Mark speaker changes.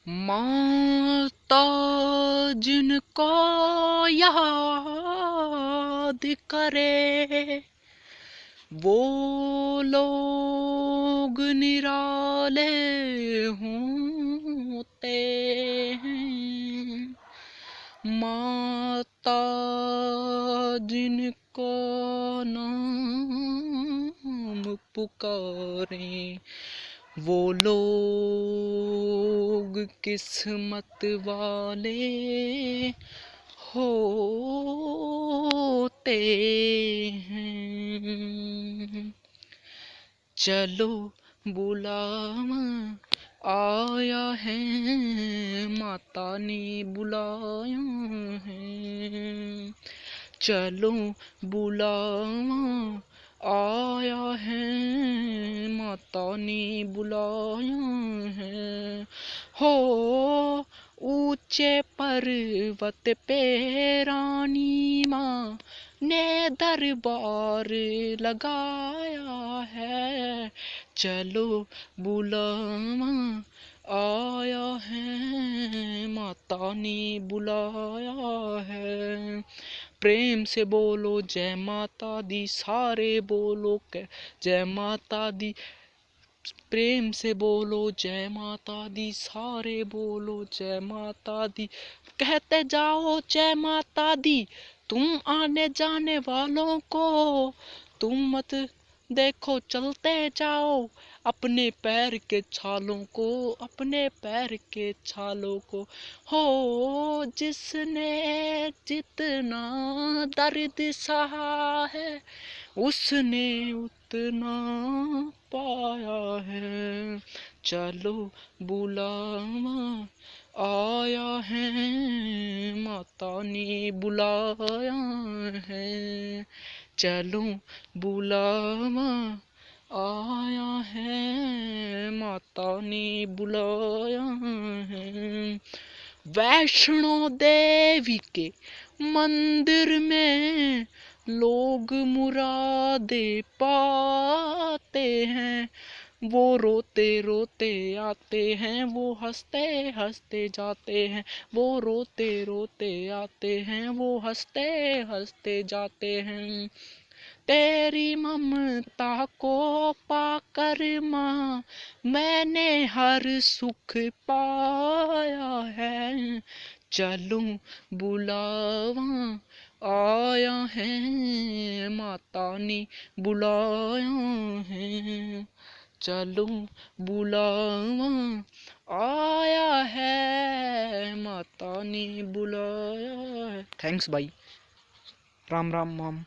Speaker 1: माता जिनको याद करे वो लोग निराले होते हैं। माता जिनको नाम पुकारे वो लोग किस्मत वाले होते हैं। चलो बुलावा आया है, माता ने बुलाया है। चलो बुलावा आया है, माता ने बुलाया है। हो ऊंचे पर्वत पे रानी माँ ने दरबार लगाया है। चलो बुलावा आया है, माता ने बुलाया है। प्रेम से बोलो जय माता दी, सारे बोलो के जय माता दी। प्रेम से बोलो जय माता दी, सारे बोलो जय माता दी। कहते जाओ जय माता दी तुम आने जाने वालों को। तुम मत देखो चलते जाओ अपने पैर के छालों को, अपने पैर के छालों को। हो जिसने जितना दर्द सहा है उसने उतना पाया है। चलो बुलावा आया है, माता ने बुलाया है। चलो बुलावा आया है, माता ने बुलाया है। वैष्णो देवी के मंदिर में लोग मुरादे पाते हैं। वो रोते रोते आते हैं, वो हंसते हंसते जाते हैं। वो रोते रोते आते हैं, वो हंसते हंसते जाते हैं। तेरी ममता को पाकर माँ मैंने हर सुख पाया है। चलो बुलावा आया है, माता ने बुलाया है। चलो बुलावा आया है, माता ने बुलाया है। थैंक्स भाई। राम राम माम।